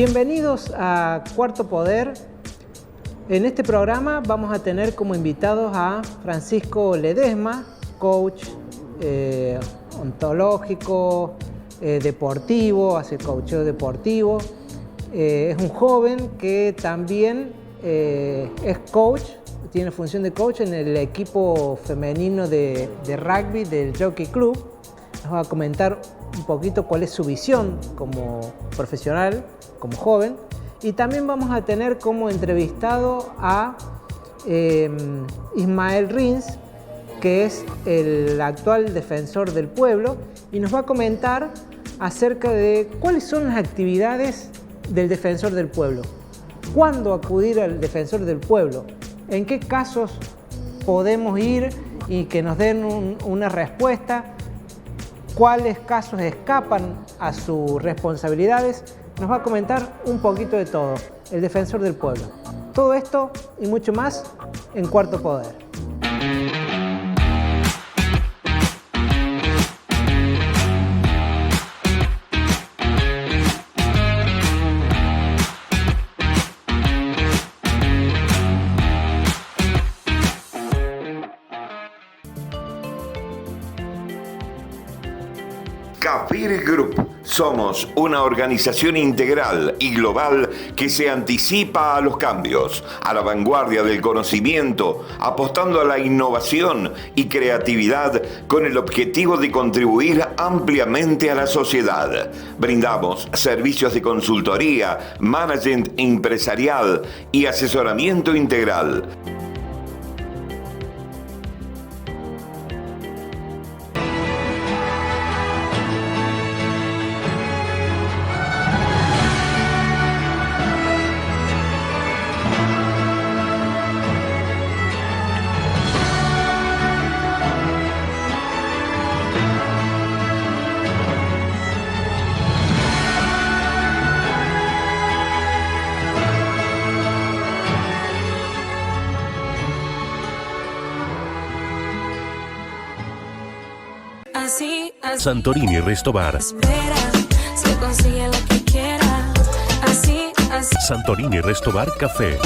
Bienvenidos a Cuarto Poder. En este programa vamos a tener como invitados a Francisco Ledesma, coach ontológico, deportivo, hace coacheo deportivo. Es un joven que también es coach, tiene función de coach en el equipo femenino de rugby del Jockey Club. Nos va a comentar un poquito cuál es su visión como profesional, como joven. Y también vamos a tener como entrevistado a Ismael Rins, que es el actual defensor del pueblo, y nos va a comentar acerca de cuáles son las actividades del defensor del pueblo. ¿Cuándo acudir al defensor del pueblo? ¿En qué casos podemos ir y que nos den una respuesta? ¿Cuáles casos escapan a sus responsabilidades? Nos va a comentar un poquito de todo, el defensor del pueblo. Todo esto y mucho más en Cuarto Poder. Capire Group. Somos una organización integral y global que se anticipa a los cambios, a la vanguardia del conocimiento, apostando a la innovación y creatividad con el objetivo de contribuir ampliamente a la sociedad. Brindamos servicios de consultoría, management empresarial y asesoramiento integral. Santorini Resto Bar. Espera, se consigue lo que quiera. Así. Santorini Resto Bar Café.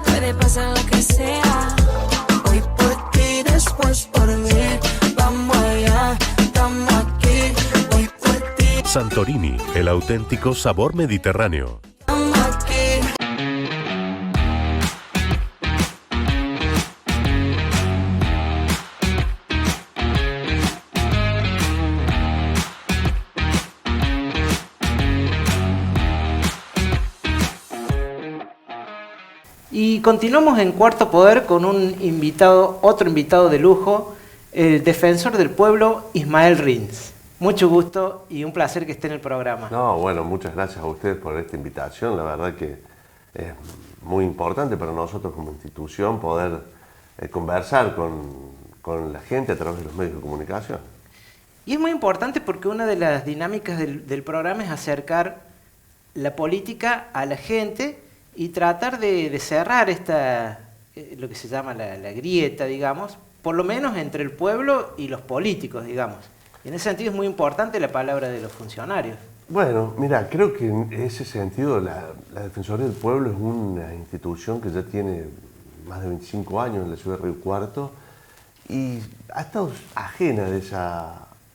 Puede pasar lo que sea. Hoy por ti, después por mí. Vamos allá, estamos aquí. Hoy por ti. Santorini, el auténtico sabor mediterráneo. Estamos aquí. Y continuamos en Cuarto Poder con otro invitado de lujo, el defensor del pueblo, Ismael Rins. Mucho gusto y un placer que esté en el programa. No, bueno, muchas gracias a ustedes por esta invitación. La verdad que es muy importante para nosotros como institución poder conversar con la gente a través de los medios de comunicación. Y es muy importante porque una de las dinámicas del programa es acercar la política a la gente y tratar de cerrar lo que se llama la grieta, digamos, por lo menos entre el pueblo y los políticos, digamos. Y en ese sentido es muy importante la palabra de los funcionarios. Bueno, mira, creo que en ese sentido la Defensoría del Pueblo es una institución que ya tiene más de 25 años en la ciudad de Río Cuarto y ha estado ajena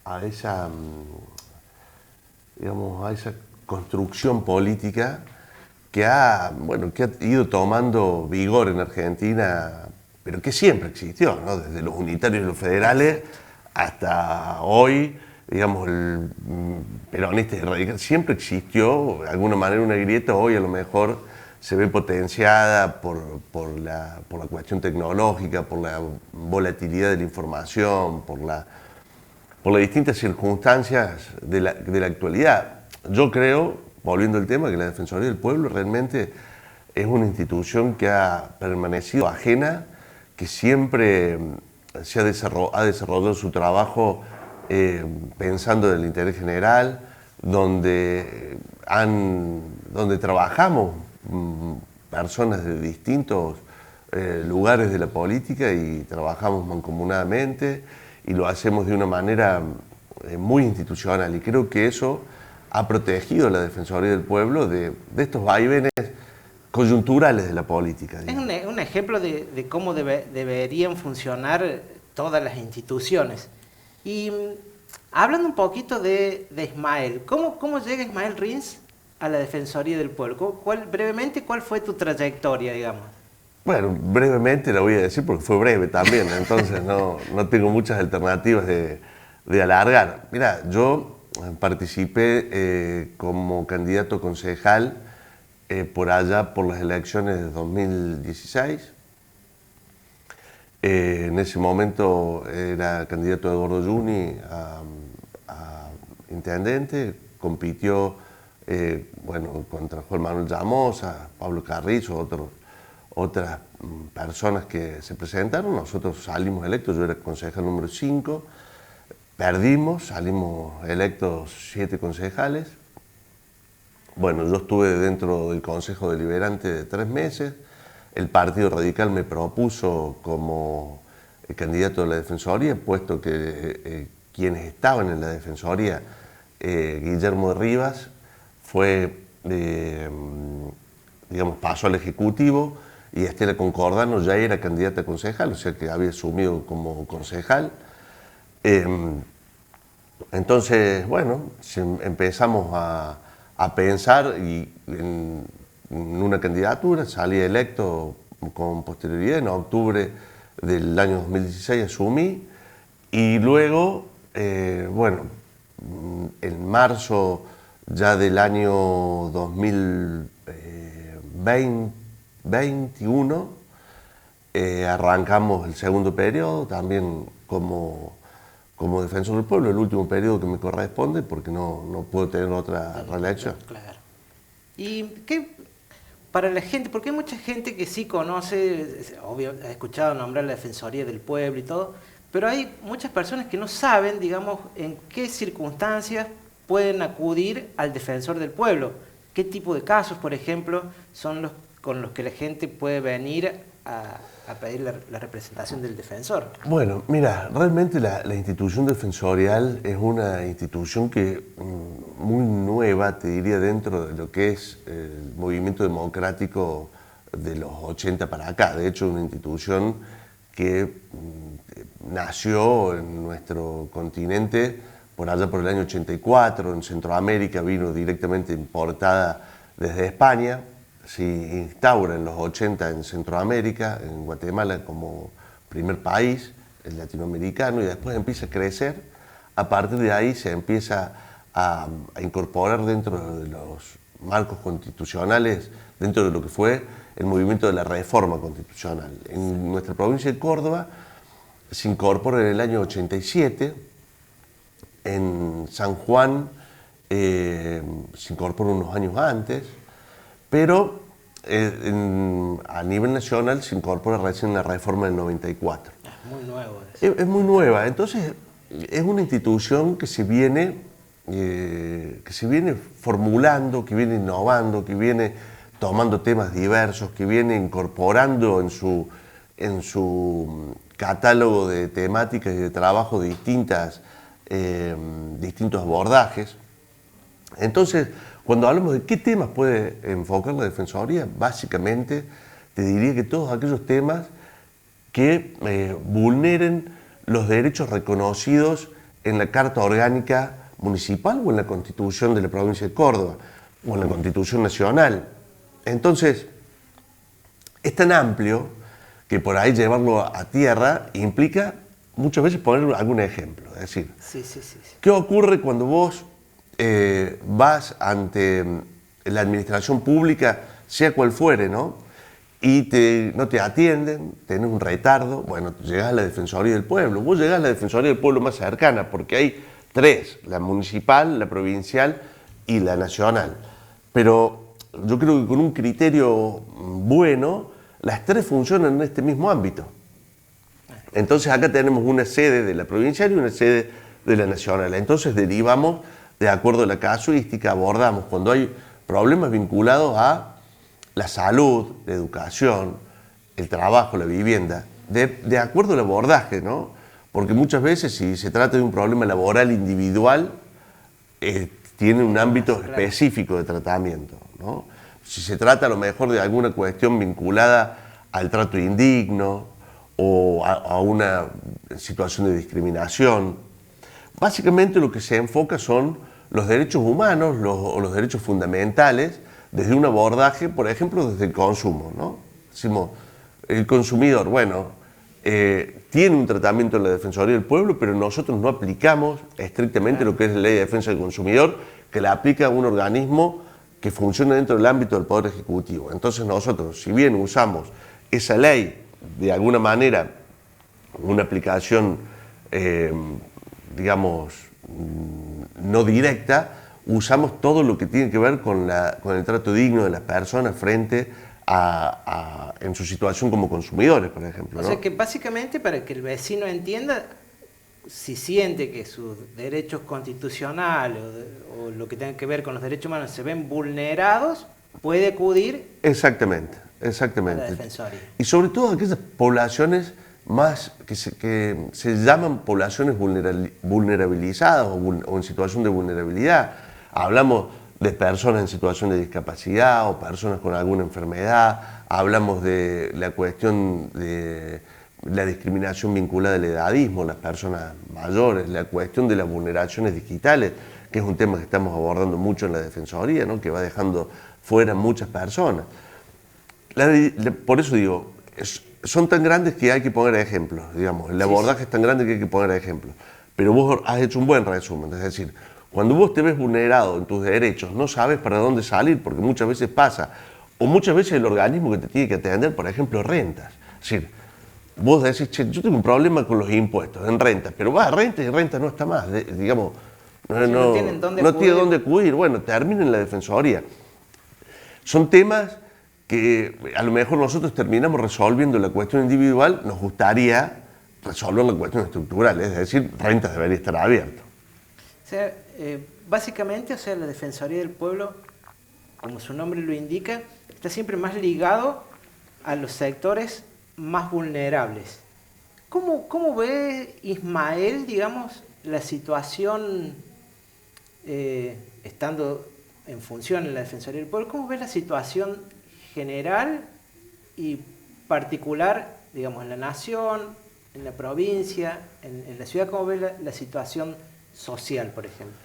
a esa construcción política que ha ido tomando vigor en Argentina, pero que siempre existió, ¿no? Desde los unitarios y los federales hasta hoy, digamos, el peronista y el radical, siempre existió de alguna manera una grieta. Hoy a lo mejor se ve potenciada por la cuestión tecnológica, por la volatilidad de la información, por las distintas circunstancias de la actualidad. Yo creo, volviendo al tema, que la Defensoría del Pueblo realmente es una institución que ha permanecido ajena, que siempre ha desarrollado su trabajo pensando en el interés general, donde trabajamos personas de distintos lugares de la política y trabajamos mancomunadamente y lo hacemos de una manera muy institucional, y creo que eso ha protegido la Defensoría del Pueblo de estos vaivenes coyunturales de la política. Es un ejemplo de cómo deberían funcionar todas las instituciones. Y hablando un poquito de Ismael, ¿cómo llega Ismael Rins a la Defensoría del Pueblo? Brevemente, ¿cuál fue tu trayectoria, digamos? Bueno, brevemente la voy a decir porque fue breve también, entonces no tengo muchas alternativas de alargar. Mira, yo participé como candidato concejal por allá por las elecciones de 2016. En ese momento era candidato Eduardo Juni a intendente, compitió contra Juan Manuel Llamosa, Pablo Carrizo, otras personas que se presentaron. Nosotros salimos electos, yo era concejal número 5, perdimos, salimos electos 7 concejales. Bueno, yo estuve dentro del Consejo Deliberante de 3 meses. El Partido Radical me propuso como candidato de la Defensoría, puesto que quienes estaban en la Defensoría, Guillermo Rivas, pasó al Ejecutivo, y Estela Concordano ya era candidata a concejal, o sea que había asumido como concejal. Entonces, bueno, empezamos a pensar en una candidatura, salí electo con posterioridad, en octubre del año 2016 asumí, y luego, en marzo ya del año 2021 arrancamos el segundo periodo, también como defensor del pueblo, el último periodo que me corresponde, porque no puedo tener otra reelección. Claro. ¿Y qué para la gente? Porque hay mucha gente que sí conoce, obvio, ha escuchado nombrar la Defensoría del Pueblo y todo, pero hay muchas personas que no saben, digamos, en qué circunstancias pueden acudir al Defensor del Pueblo. ¿Qué tipo de casos, por ejemplo, son los con los que la gente puede venir a pedir la representación del defensor? Bueno, mira, realmente la institución defensorial es una institución que muy nueva, te diría, dentro de lo que es el movimiento democrático de los 80 para acá. De hecho, una institución que nació en nuestro continente por allá por el año 84, en Centroamérica, vino directamente importada desde España. Se instaura en los 80 en Centroamérica, en Guatemala como primer país latinoamericano, y después empieza a crecer. A partir de ahí se empieza a incorporar dentro de los marcos constitucionales, dentro de lo que fue el movimiento de la reforma constitucional. En nuestra provincia de Córdoba se incorpora en el año 87, en San Juan se incorpora unos años antes, pero a nivel nacional se incorpora recién la reforma del 94. Es muy nuevo. Es muy nueva, entonces es una institución que se viene formulando, que viene innovando, que viene tomando temas diversos, que viene incorporando en su catálogo de temáticas y de trabajo distintos abordajes. Entonces, cuando hablamos de qué temas puede enfocar la Defensoría, básicamente te diría que todos aquellos temas que vulneren los derechos reconocidos en la Carta Orgánica Municipal o en la Constitución de la provincia de Córdoba o en la Constitución Nacional. Entonces, es tan amplio que por ahí llevarlo a tierra implica muchas veces poner algún ejemplo. Es decir, sí. ¿qué ocurre cuando vos vas ante la administración pública, sea cual fuere, ¿no? Y no te atienden, tenés un retardo? Bueno, llegás a la Defensoría del Pueblo. Vos llegás a la Defensoría del Pueblo más cercana, porque hay 3, la municipal, la provincial y la nacional. Pero yo creo que con un criterio bueno, las 3 funcionan en este mismo ámbito. Entonces acá tenemos una sede de la provincial y una sede de la nacional. Entonces derivamos, de acuerdo a la casuística, abordamos cuando hay problemas vinculados a la salud, la educación, el trabajo, la vivienda, de acuerdo al abordaje, ¿no? Porque muchas veces si se trata de un problema laboral individual, tienen un ámbito específico de tratamiento, ¿no? Si se trata a lo mejor de alguna cuestión vinculada al trato indigno o a una situación de discriminación, básicamente lo que se enfoca son los derechos humanos o los derechos fundamentales desde un abordaje, por ejemplo, desde el consumo, ¿no? Decimos, el consumidor, bueno, tiene un tratamiento en la Defensoría del Pueblo, pero nosotros no aplicamos estrictamente lo que es la Ley de Defensa del Consumidor, que la aplica un organismo que funciona dentro del ámbito del Poder Ejecutivo. Entonces nosotros, si bien usamos esa ley de alguna manera, una aplicación, digamos, no directa, usamos todo lo que tiene que ver con el trato digno de las personas frente en su situación como consumidores, por ejemplo, O ¿no? sea que básicamente para que el vecino entienda, si siente que sus derechos constitucionales o lo que tenga que ver con los derechos humanos se ven vulnerados, puede acudir Exactamente, a la exactamente. Defensoría. Y sobre todo aquellas poblaciones más que se llaman poblaciones vulnerabilizadas o en situación de vulnerabilidad. Hablamos de personas en situación de discapacidad o personas con alguna enfermedad, hablamos de la cuestión de la discriminación vinculada al edadismo, las personas mayores, la cuestión de las vulneraciones digitales, que es un tema que estamos abordando mucho en la Defensoría, ¿no? Que va dejando fuera muchas personas. Por eso digo, son tan grandes que hay que poner ejemplos, digamos, el abordaje es tan grande que hay que poner ejemplos. Pero vos has hecho un buen resumen, es decir, cuando vos te ves vulnerado en tus derechos, no sabes para dónde salir, porque muchas veces pasa, o muchas veces el organismo que te tiene que atender, por ejemplo, rentas. Es decir, vos decís, che, yo tengo un problema con los impuestos en renta, pero vas a renta y renta no está más, digamos, no tienen dónde no tiene acudir. dónde acudir, bueno, termina en la Defensoría. Son temas que a lo mejor nosotros terminamos resolviendo la cuestión individual, nos gustaría resolver la cuestión estructural, es decir, rentas debería estar abierto. O sea, básicamente, o sea, la Defensoría del Pueblo, como su nombre lo indica, está siempre más ligado a los sectores más vulnerables. ¿Cómo ve Ismael, digamos, la situación, estando en función en la Defensoría del Pueblo, cómo ve la situación general y particular, digamos, en la nación, en la provincia, en la ciudad? ¿Cómo ve la situación social, por ejemplo?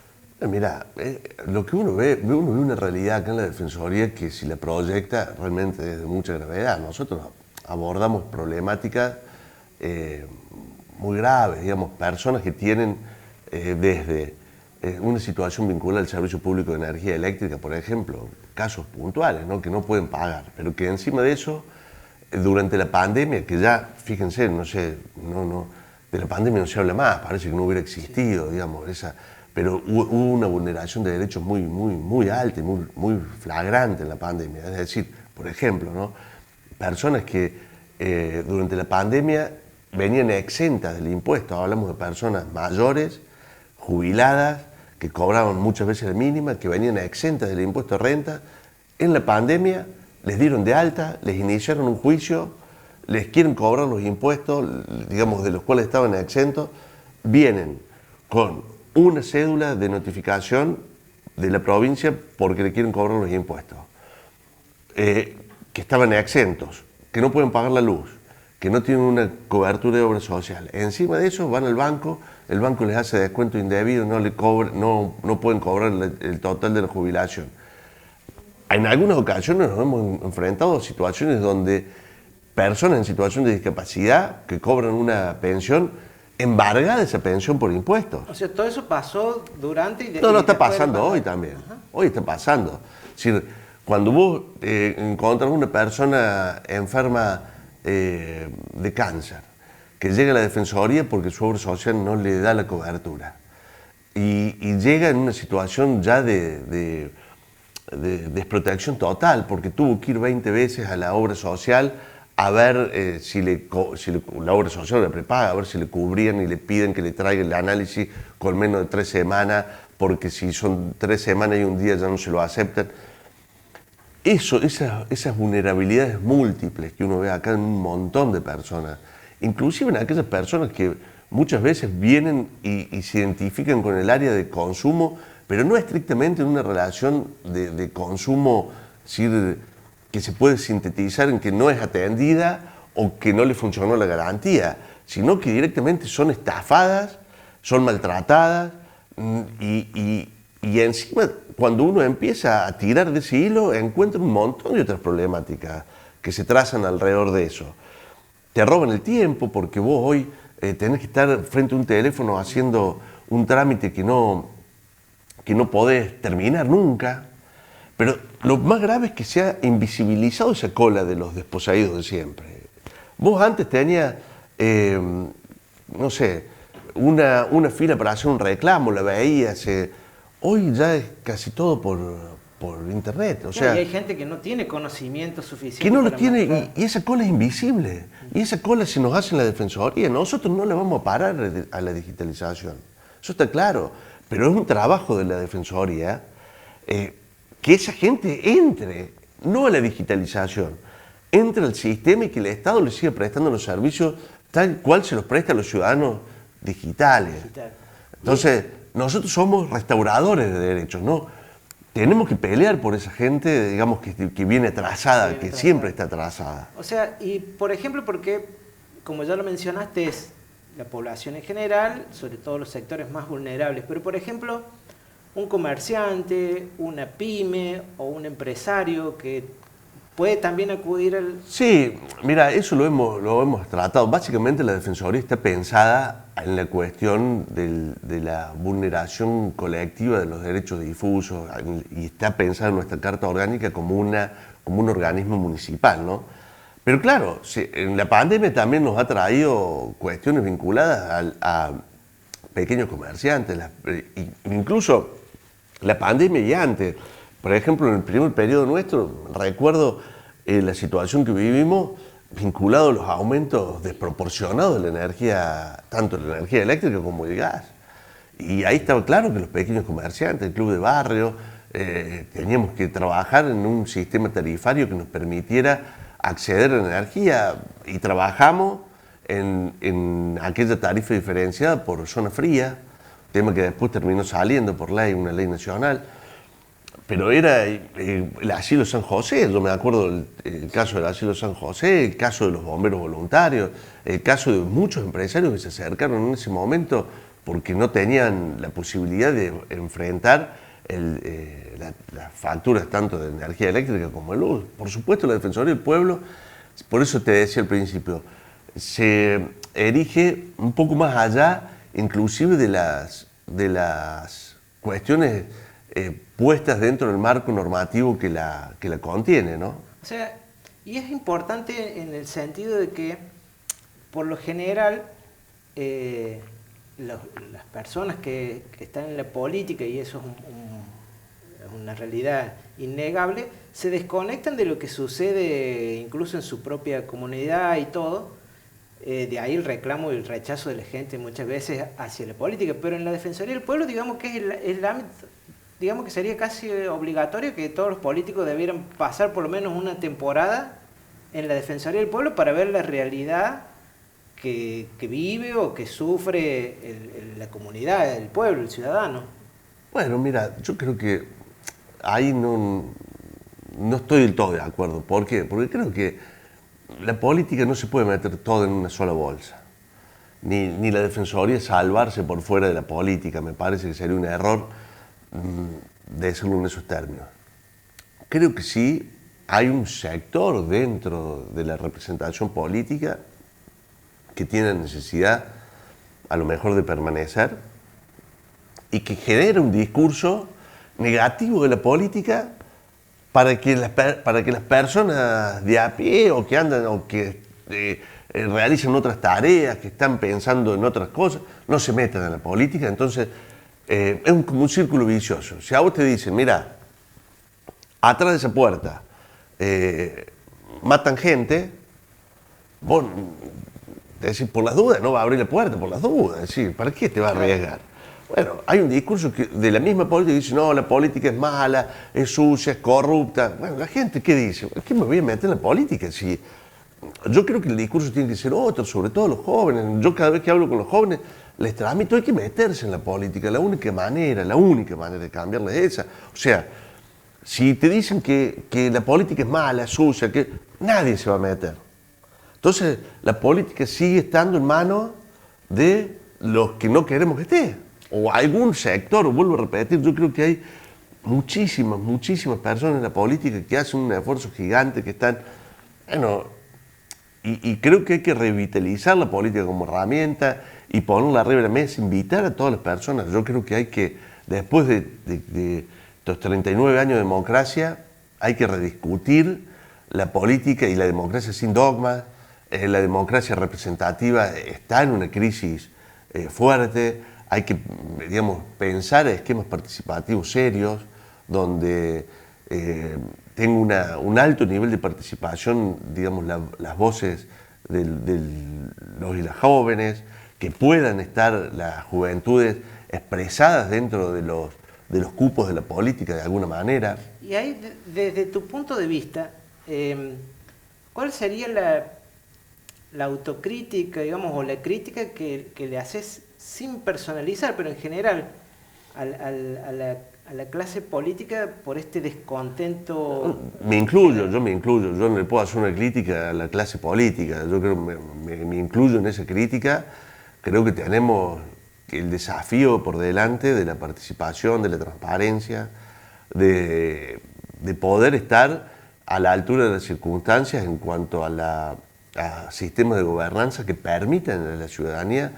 Mira, lo que uno ve una realidad acá en la Defensoría que si la proyecta realmente es de mucha gravedad. Nosotros abordamos problemáticas muy graves, digamos, personas que tienen desde una situación vinculada al servicio público de energía eléctrica, por ejemplo, casos puntuales, ¿no? Que no pueden pagar, pero que encima de eso, durante la pandemia, que ya, fíjense, no sé, de la pandemia no se habla más, parece que no hubiera existido, digamos, pero hubo una vulneración de derechos muy alta y muy flagrante en la pandemia. Es decir, por ejemplo, ¿no? Personas que durante la pandemia venían exentas del impuesto, hablamos de personas mayores, jubiladas, que cobraban muchas veces la mínima, que venían exentas del impuesto de renta, en la pandemia les dieron de alta, les iniciaron un juicio, les quieren cobrar los impuestos, digamos, de los cuales estaban exentos, vienen con una cédula de notificación de la provincia porque le quieren cobrar los impuestos, que estaban exentos, que no pueden pagar la luz, que no tienen una cobertura de obra social. Encima de eso van al banco, el banco les hace descuento indebido, no pueden cobrar el total de la jubilación. En algunas ocasiones nos hemos enfrentado a situaciones donde personas en situación de discapacidad que cobran una pensión, embargada esa pensión por impuestos. O sea, todo eso pasó durante y No, y está después pasando de- hoy también. Ajá. Hoy está pasando. Es decir, cuando vos encontrás una persona enferma de cáncer, que llega a la Defensoría porque su obra social no le da la cobertura, y llega en una situación ya de desprotección total, porque tuvo que ir 20 veces a la obra social a ver si la obra social le prepaga, a ver si le cubrían y le piden que le traiga el análisis con menos de 3 semanas, porque si son 3 semanas y un día ya no se lo aceptan. Esas vulnerabilidades múltiples que uno ve acá en un montón de personas, inclusive en aquellas personas que muchas veces vienen y se identifican con el área de consumo, pero no estrictamente en una relación de consumo, es decir, que se puede sintetizar en que no es atendida o que no le funcionó la garantía, sino que directamente son estafadas, son maltratadas y encima cuando uno empieza a tirar de ese hilo encuentra un montón de otras problemáticas que se trazan alrededor de eso. Te roban el tiempo porque vos hoy tenés que estar frente a un teléfono haciendo un trámite que no podés terminar nunca. Pero lo más grave es que se ha invisibilizado esa cola de los desposeídos de siempre. Vos antes tenías, no sé, una fila para hacer un reclamo, la veías. Hoy ya es casi todo por internet. O sea, y hay gente que no tiene conocimiento suficiente. Que no lo para tiene, mostrar. y esa cola es invisible. Y esa cola se nos hace en la Defensoría. Nosotros no le vamos a parar a la digitalización. Eso está claro. Pero es un trabajo de la Defensoría que esa gente entre, no a la digitalización, entre al sistema y que el Estado le siga prestando los servicios tal cual se los presta a los ciudadanos digitales. Entonces, nosotros somos restauradores de derechos, ¿no? Tenemos que pelear por esa gente, digamos, que viene atrasada, que siempre está atrasada. O sea, y por ejemplo, porque, como ya lo mencionaste, es la población en general, sobre todo los sectores más vulnerables, pero por ejemplo, un comerciante, una pyme o un empresario que puede también acudir al... Sí, mira, eso lo hemos tratado. Básicamente la Defensoría está pensada en la cuestión de la vulneración colectiva de los derechos difusos y está pensada en nuestra Carta Orgánica como un organismo municipal, ¿no? Pero claro, en la pandemia también nos ha traído cuestiones vinculadas a pequeños comerciantes, incluso la pandemia y antes. Por ejemplo, en el primer periodo nuestro, recuerdo la situación que vivimos vinculado a los aumentos desproporcionados de la energía, tanto la energía eléctrica como el gas. Y ahí estaba claro que los pequeños comerciantes, el club de barrio, teníamos que trabajar en un sistema tarifario que nos permitiera acceder a la energía y trabajamos en aquella tarifa diferenciada por zona fría, tema que después terminó saliendo por ley, una ley nacional. Pero era el asilo San José, yo me acuerdo el caso del asilo San José, el caso de los bomberos voluntarios, el caso de muchos empresarios que se acercaron en ese momento porque no tenían la posibilidad de enfrentar las facturas tanto de energía eléctrica como de luz. Por supuesto, la Defensoría del Pueblo, por eso te decía al principio, se erige un poco más allá, inclusive de las cuestiones puestas dentro del marco normativo que la contiene, ¿no? O sea, y es importante en el sentido de que, por lo general, las personas que están en la política, y eso es una realidad innegable, se desconectan de lo que sucede incluso en su propia comunidad y todo. De ahí el reclamo y el rechazo de la gente muchas veces hacia la política, pero en la Defensoría del Pueblo, digamos que es el ámbito, digamos que sería casi obligatorio que todos los políticos debieran pasar por lo menos una temporada en la Defensoría del Pueblo para ver la realidad que vive o que sufre la comunidad, el pueblo, el ciudadano. Bueno, mira, yo creo que ahí no estoy del todo de acuerdo. ¿Por qué? Porque creo que la política no se puede meter todo en una sola bolsa. Ni la Defensoría salvarse por fuera de la política. Me parece que sería un error decirlo en esos términos. Creo que sí hay un sector dentro de la representación política que tiene necesidad a lo mejor de permanecer y que genera un discurso negativo de la política para que las personas de a pie o que andan o que realizan otras tareas, que están pensando en otras cosas, no se metan en la política. Entonces es como un círculo vicioso. Si a vos te dicen, mira, atrás de esa puerta matan gente, vos decís, por las dudas, no va a abrir la puerta, por las dudas. Decís, ¿para qué te va a arriesgar? Bueno, hay un discurso que de la misma política que dice, no, la política es mala, es sucia, es corrupta. Bueno, la gente, ¿qué dice? ¿Qué me voy a meter en la política? Yo creo que el discurso tiene que ser otro, sobre todo los jóvenes. Yo cada vez que hablo con los jóvenes, les tramito, hay que meterse en la política. La única manera de cambiarla es esa. O sea, si te dicen que la política es mala, sucia, que nadie se va a meter. Entonces, la política sigue estando en manos de los que no queremos que esté. O algún sector, vuelvo a repetir, yo creo que hay muchísimas personas en la política que hacen un esfuerzo gigante, que están, bueno, y creo que hay que revitalizar la política como herramienta y ponerla arriba de la mesa, invitar a todas las personas. Yo creo que hay que, después de estos 39 años de democracia, hay que rediscutir la política y la democracia sin dogmas. La democracia representativa está en una crisis fuerte. Hay que, digamos, pensar en esquemas participativos serios, donde tenga un alto nivel de participación, digamos, las voces de los y las jóvenes, que puedan estar las juventudes expresadas dentro de los cupos de la política de alguna manera. Y ahí, desde tu punto de vista, ¿cuál sería la autocrítica, digamos, o la crítica que le haces sin personalizar, pero en general a la clase política por este descontento? Yo me incluyo, yo no le puedo hacer una crítica a la clase política, yo creo que me incluyo en esa crítica. Creo que tenemos el desafío por delante de la participación, de la transparencia, de poder estar a la altura de las circunstancias en cuanto a sistemas de gobernanza que permitan a la ciudadanía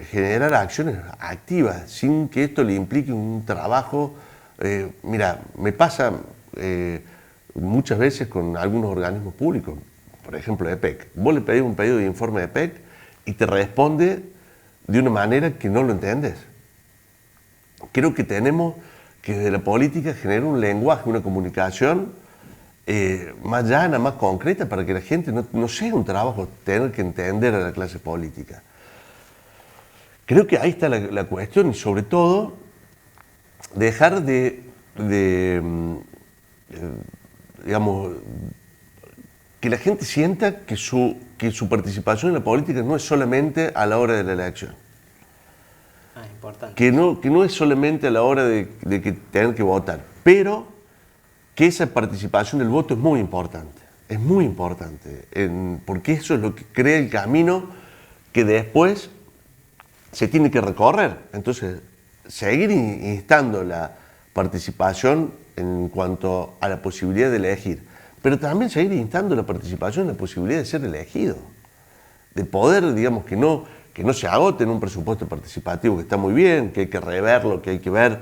generar acciones activas sin que esto le implique un trabajo. Mira, me pasa muchas veces con algunos organismos públicos, por ejemplo EPEC. Vos le pedís un pedido de informe de EPEC y te responde de una manera que no lo entendés. Creo que tenemos que desde la política generar un lenguaje, una comunicación más llana, más concreta, para que la gente no sea un trabajo tener que entender a la clase política. Creo que ahí está la cuestión, y sobre todo dejar digamos, que la gente sienta que su participación en la política no es solamente a la hora de la elección. Importante. Que no es solamente a la hora de que tener que votar, pero que esa participación del voto es muy importante, porque eso es lo que crea el camino que después se tiene que recorrer. Entonces, seguir instando la participación en cuanto a la posibilidad de elegir, pero también seguir instando la participación en la posibilidad de ser elegido, de poder, digamos, que no se agote en un presupuesto participativo, que está muy bien, que hay que reverlo, que hay que ver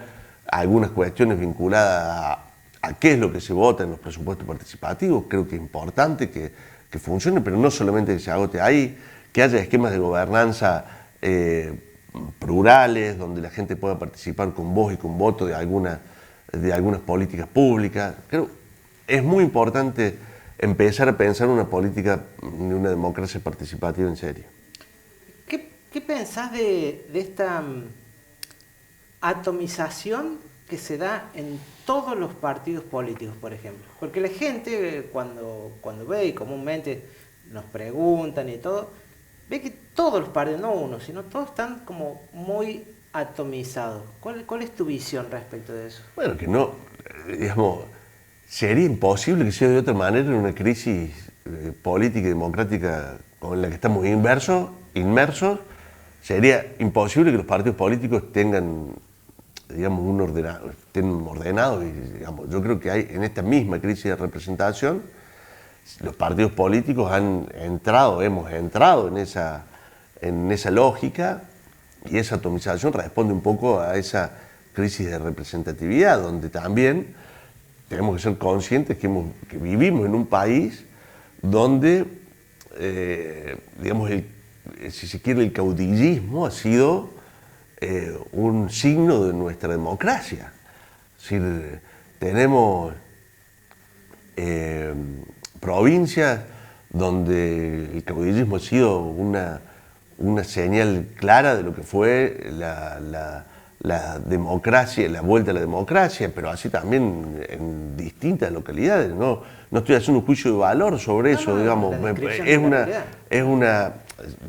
algunas cuestiones vinculadas a qué es lo que se vota en los presupuestos participativos. Creo que es importante que funcione, pero no solamente que se agote ahí, que haya esquemas de gobernanza plurales, donde la gente pueda participar con voz y con voto de algunas políticas públicas. Creo que es muy importante empezar a pensar una política de una democracia participativa en serio. ¿Qué pensás de esta atomización que se da en todos los partidos políticos, por ejemplo? Porque la gente cuando ve, y comúnmente nos preguntan y todo, ve que todos los partidos, no uno, sino todos están como muy atomizados. ¿Cuál es tu visión respecto de eso? Bueno, que no, digamos, sería imposible que sea de otra manera en una crisis política y democrática con la que estamos inmersos. Sería imposible que los partidos políticos tengan, digamos, estén ordenados. Y, digamos, yo creo que hay en esta misma crisis de representación, los partidos políticos hemos entrado en esa lógica, y esa atomización responde un poco a esa crisis de representatividad, donde también tenemos que ser conscientes que vivimos en un país donde, digamos, si se quiere, el caudillismo ha sido un signo de nuestra democracia. Es decir, tenemos provincias donde el caudillismo ha sido una señal clara de lo que fue la democracia, la vuelta a la democracia, pero así también en distintas localidades. No estoy haciendo un juicio de valor sobre eso, digamos.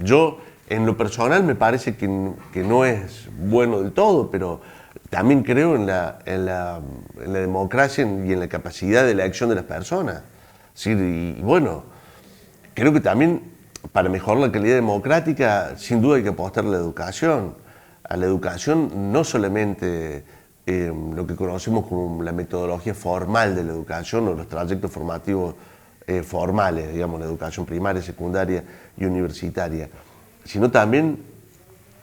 Yo en lo personal me parece que no es bueno del todo, pero también creo en la democracia y en la capacidad de elección de las personas. Sí, y bueno, creo que también para mejorar la calidad democrática, sin duda hay que apostar a la educación. A la educación no solamente lo que conocemos como la metodología formal de la educación o los trayectos formativos formales, digamos, la educación primaria, secundaria y universitaria, sino también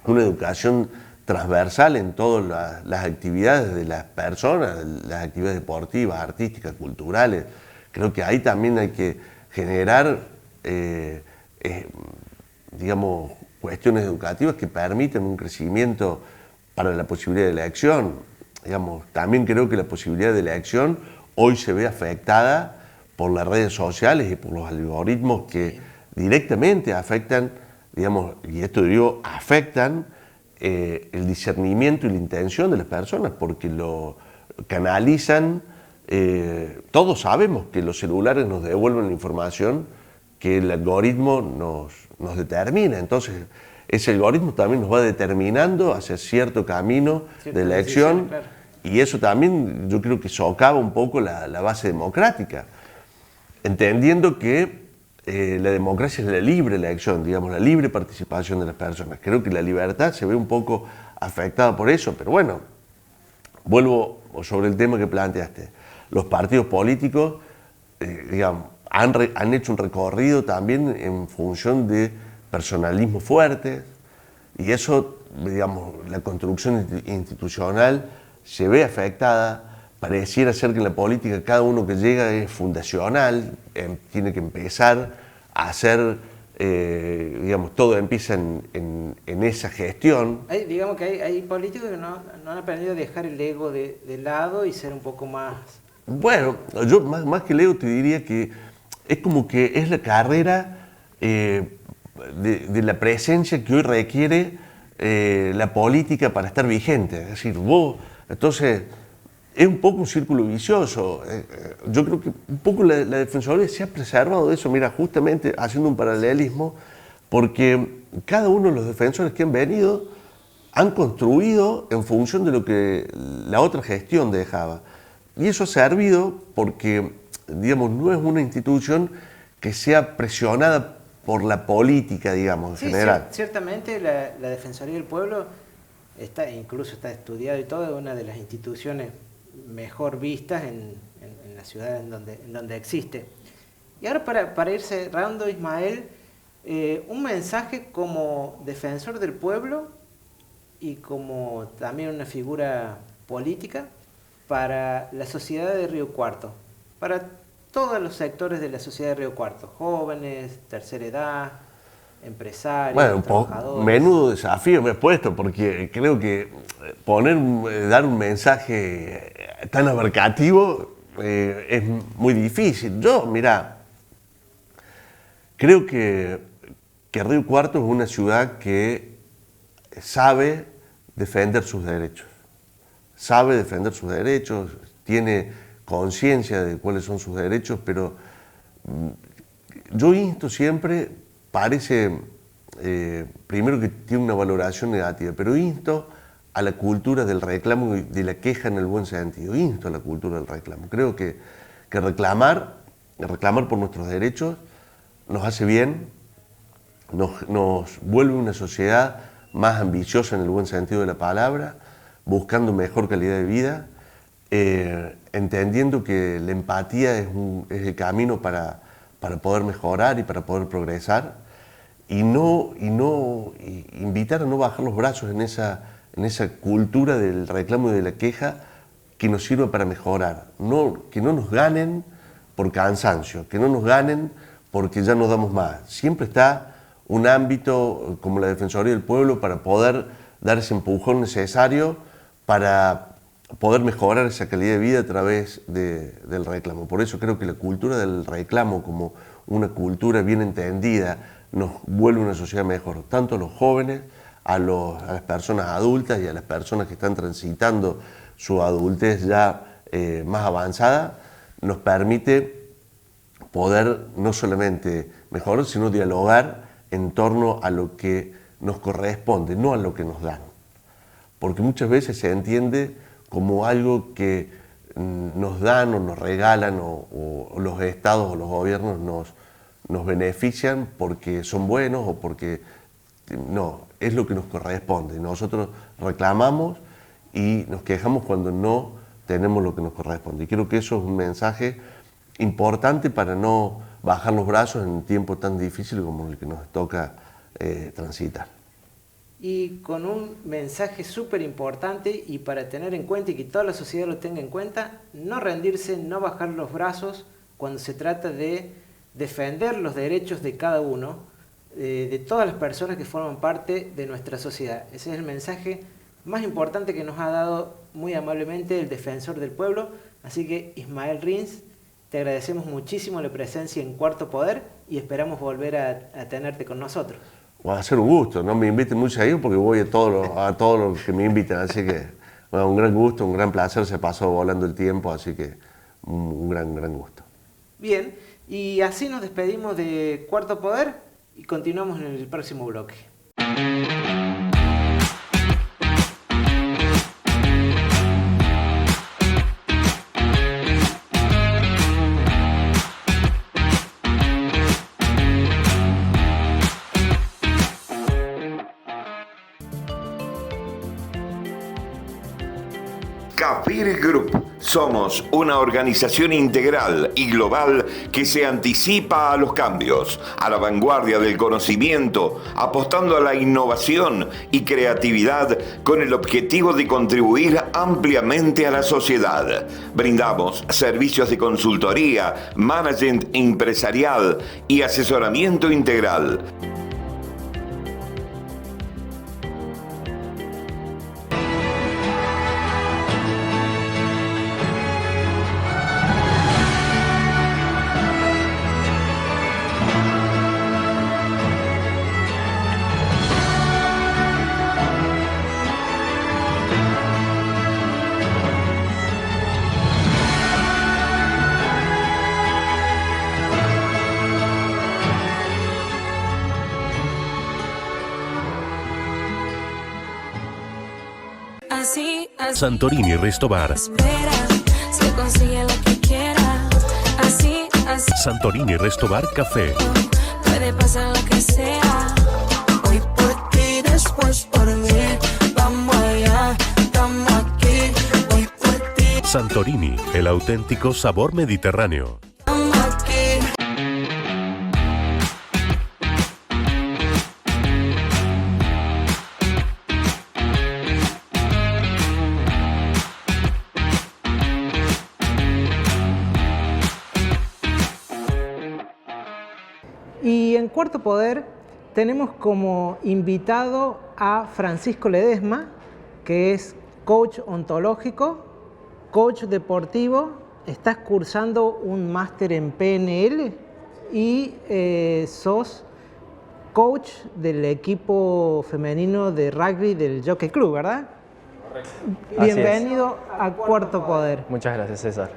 una educación transversal en todas las actividades de las personas, las actividades deportivas, artísticas, culturales. Creo que ahí también hay que generar, digamos, cuestiones educativas que permiten un crecimiento para la posibilidad de elección. Digamos, también creo que la posibilidad de elección hoy se ve afectada por las redes sociales y por los algoritmos que directamente afectan, digamos, y esto digo, afectan el discernimiento y la intención de las personas, porque lo canalizan. Todos sabemos que los celulares nos devuelven la información que el algoritmo nos determina. Entonces, ese algoritmo también nos va determinando hacia cierto camino de elección, claro. Y eso también yo creo que socava un poco la base democrática, entendiendo que la democracia es la libre elección, digamos, la libre participación de las personas. Creo que la libertad se ve un poco afectada por eso, pero bueno, vuelvo sobre el tema que planteaste. Los partidos políticos, digamos, han hecho un recorrido también en función de personalismo fuerte, y eso, digamos, la construcción institucional se ve afectada. Pareciera ser que en la política cada uno que llega es fundacional, tiene que empezar a hacer, digamos, todo empieza en esa gestión. Digamos que hay políticos que no han aprendido a dejar el ego de lado y ser un poco más... Bueno, yo más que el ego te diría que es como que es la carrera de la presencia que hoy requiere la política para estar vigente. Es decir, vos, entonces... Es un poco un círculo vicioso. Yo creo que un poco la Defensoría se ha preservado de eso, mira, justamente haciendo un paralelismo, porque cada uno de los defensores que han venido han construido en función de lo que la otra gestión dejaba. Y eso ha servido porque, digamos, no es una institución que sea presionada por la política, digamos, en general. Ciertamente la Defensoría del Pueblo incluso está estudiado y todo, es una de las instituciones mejor vistas en la ciudad en donde existe. Y ahora para ir cerrando, Ismael, un mensaje como defensor del pueblo y como también una figura política para la sociedad de Río Cuarto, para todos los sectores de la sociedad de Río Cuarto, jóvenes, tercera edad, empresarios, bueno, trabajadores. Menudo desafío me he puesto, porque creo que dar un mensaje tan abarcativo es muy difícil. Yo, mira, creo que Río Cuarto es una ciudad que sabe defender sus derechos. Sabe defender sus derechos, tiene conciencia de cuáles son sus derechos, pero yo insto siempre, parece, primero que tiene una valoración negativa, pero insto a la cultura del reclamo y de la queja en el buen sentido. Insto a la cultura del reclamo. Creo que reclamar por nuestros derechos nos hace bien, nos vuelve una sociedad más ambiciosa en el buen sentido de la palabra, buscando mejor calidad de vida, entendiendo que la empatía es el camino para poder mejorar y para poder progresar, y invitar a no bajar los brazos en esa cultura del reclamo y de la queja que nos sirva para mejorar. Que no nos ganen por cansancio, que no nos ganen porque ya no damos más. Siempre está un ámbito como la Defensoría del Pueblo para poder dar ese empujón necesario para poder mejorar esa calidad de vida a través del reclamo. Por eso creo que la cultura del reclamo, como una cultura bien entendida, nos vuelve una sociedad mejor, tanto a los jóvenes, a las personas adultas y a las personas que están transitando su adultez ya más avanzada, nos permite poder no solamente mejorar, sino dialogar en torno a lo que nos corresponde, no a lo que nos dan. Porque muchas veces se entiende como algo que nos dan o nos regalan o los estados o los gobiernos nos benefician porque son buenos o porque no, es lo que nos corresponde. Nosotros reclamamos y nos quejamos cuando no tenemos lo que nos corresponde. Y creo que eso es un mensaje importante para no bajar los brazos en un tiempo tan difícil como el que nos toca transitar. Y con un mensaje súper importante y para tener en cuenta y que toda la sociedad lo tenga en cuenta, no rendirse, no bajar los brazos cuando se trata de defender los derechos de cada uno, de todas las personas que forman parte de nuestra sociedad. Ese es el mensaje más importante que nos ha dado muy amablemente el defensor del pueblo. Así que Ismael Rins, te agradecemos muchísimo la presencia en Cuarto Poder y esperamos volver a tenerte con nosotros. Va a ser un gusto, no me inviten muy seguido porque voy a todos los que me invitan, así que bueno, un gran gusto, un gran placer, se pasó volando el tiempo, así que un gran gusto. Bien, y así nos despedimos de Cuarto Poder y continuamos en el próximo bloque. Capire Group. Somos una organización integral y global que se anticipa a los cambios, a la vanguardia del conocimiento, apostando a la innovación y creatividad con el objetivo de contribuir ampliamente a la sociedad. Brindamos servicios de consultoría, management empresarial y asesoramiento integral. Santorini Restobar. Espera, se consigue lo que quiera. Así. Santorini Restobar Café. Puede pasar lo que sea. Hoy por ti, después por mí. Vamos allá, estamos aquí. Hoy por ti. Santorini, el auténtico sabor mediterráneo. Estamos aquí. Y en Cuarto Poder tenemos como invitado a Francisco Ledesma, que es coach ontológico, coach deportivo, estás cursando un máster en PNL y sos coach del equipo femenino de rugby del Jockey Club, ¿verdad? Correcto. Bienvenido a Cuarto Poder. Muchas gracias, César.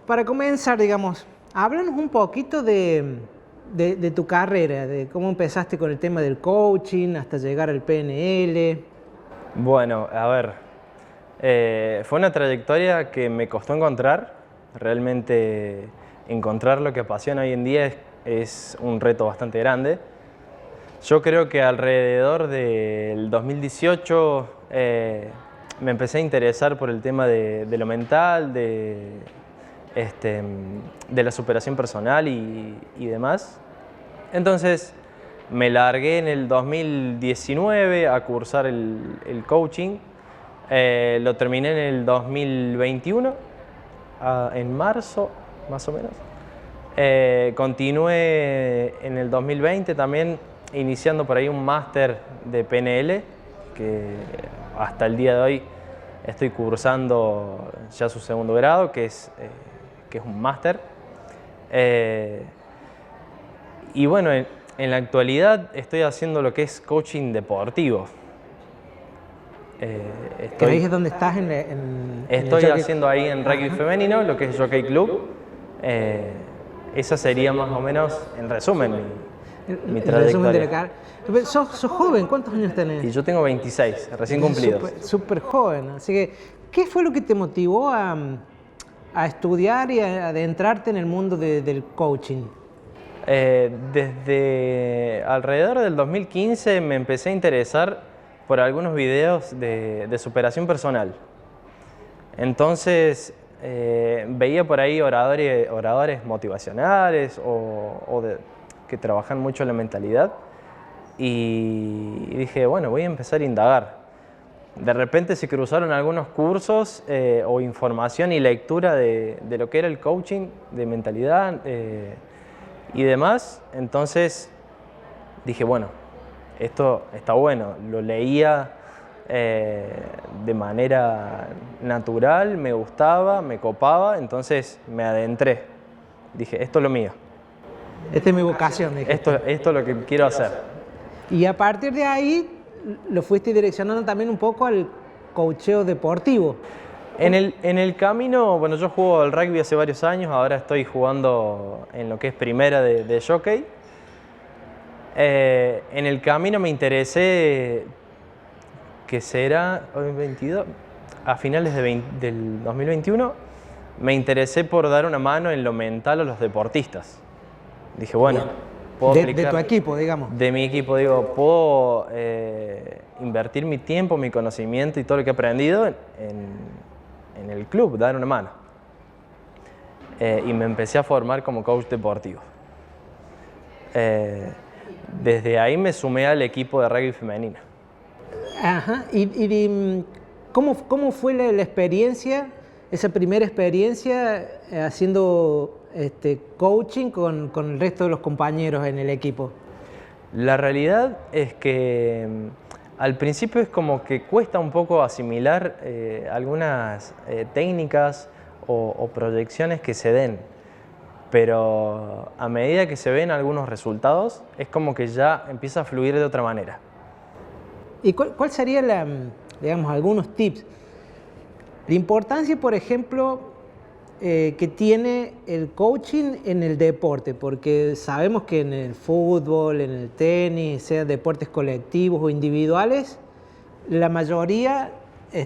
Para comenzar, digamos, háblanos un poquito de tu carrera, de cómo empezaste con el tema del coaching hasta llegar al PNL. Bueno, a ver, fue una trayectoria que me costó encontrar. Realmente encontrar lo que apasiona hoy en día es un reto bastante grande. Yo creo que alrededor del 2018 me empecé a interesar por el tema de lo mental, de la superación personal y demás. Entonces me largué en el 2019 a cursar el coaching. Lo terminé en el 2021, en marzo más o menos. Continué en el 2020 también iniciando por ahí un máster de PNL, que hasta el día de hoy estoy cursando ya su segundo grado, que es un máster. Y bueno, en la actualidad estoy haciendo lo que es coaching deportivo. ¿Que ahí es donde estás estoy haciendo ahí en rugby femenino, lo que es Jockey Club. Esa sería más o menos, en resumen, mi el resumen de la trayectoria. carrera. Sos joven, ¿cuántos años tenés? Y yo tengo 26, recién cumplidos. Súper joven, así que, ¿qué fue lo que te motivó a estudiar y a adentrarte en el mundo del coaching? Desde alrededor del 2015 me empecé a interesar por algunos videos de superación personal. Entonces veía por ahí oradores motivacionales que trabajan mucho la mentalidad y dije, bueno, voy a empezar a indagar. De repente se cruzaron algunos cursos o información y lectura de lo que era el coaching, de mentalidad y demás. Entonces dije, bueno, esto está bueno. Lo leía de manera natural, me gustaba, me copaba, entonces me adentré. Dije, esto es lo mío. Esta es mi vocación. Esto es lo que quiero hacer. Y a partir de ahí lo fuiste direccionando también un poco al coacheo deportivo. En el camino, bueno, yo juego al rugby hace varios años, ahora estoy jugando en lo que es primera de jockey. En el camino me interesé, que será 22, a finales del 2021, me interesé por dar una mano en lo mental a los deportistas. Dije, bueno, puedo De aplicar, tu equipo, digamos. de mi equipo, digo, puedo invertir mi tiempo, mi conocimiento y todo lo que he aprendido en el club, dar una mano. Y me empecé a formar como coach deportivo. Desde ahí me sumé al equipo de rugby femenino. Ajá. ¿Y cómo fue la experiencia, esa primera experiencia haciendo coaching con el resto de los compañeros en el equipo? La realidad es que al principio es como que cuesta un poco asimilar algunas técnicas o proyecciones que se den, pero a medida que se ven algunos resultados es como que ya empieza a fluir de otra manera. ¿Y cuál sería digamos, algunos tips? La importancia, por ejemplo, que tiene el coaching en el deporte, porque sabemos que en el fútbol, en el tenis, sean deportes colectivos o individuales, la mayoría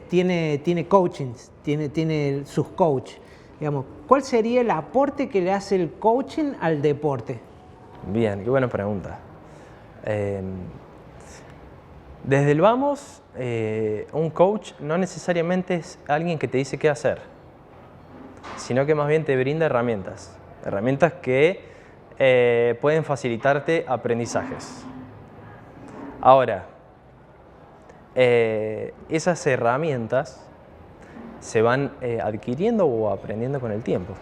tiene coachings, tiene sus coaches. Digamos, ¿cuál sería el aporte que le hace el coaching al deporte? Bien, qué buena pregunta. Desde el vamos, un coach no necesariamente es alguien que te dice qué hacer, sino que más bien te brinda herramientas que pueden facilitarte aprendizajes. Ahora, esas herramientas se van adquiriendo o aprendiendo con el tiempo.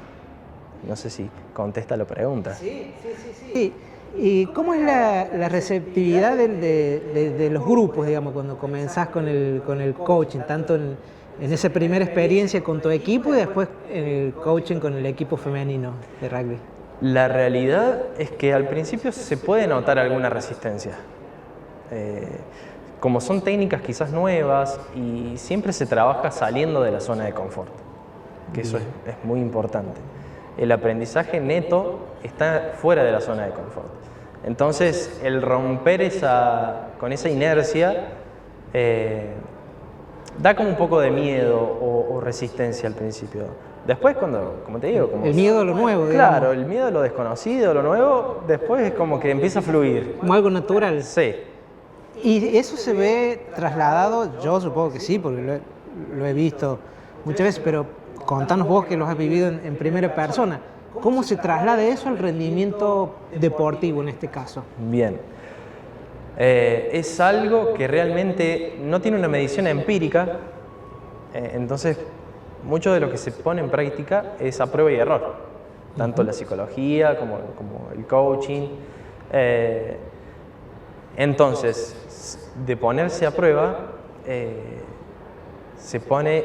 No sé si contesta la pregunta. Sí. ¿Y cómo es la receptividad de los grupos, digamos, cuando comenzás con el coaching, tanto en esa primera experiencia con tu equipo y después en el coaching con el equipo femenino de rugby? La realidad es que al principio se puede notar alguna resistencia. Como son técnicas quizás nuevas y siempre se trabaja saliendo de la zona de confort, que eso es muy importante. El aprendizaje neto está fuera de la zona de confort. Entonces, el romper con esa inercia da como un poco de miedo o resistencia al principio. Después, como te digo... El miedo a lo nuevo, digamos. Claro, el miedo a lo desconocido, a lo nuevo, después es como que empieza a fluir. Como algo natural. Sí. ¿Y eso se ve trasladado? Yo supongo que sí, porque lo he visto muchas veces, pero contanos vos que lo has vivido en primera persona. ¿Cómo se traslada eso al rendimiento deportivo en este caso? Bien. Es algo que realmente no tiene una medición empírica, entonces mucho de lo que se pone en práctica es a prueba y error, tanto la psicología como el coaching. Entonces, de ponerse a prueba, se pone,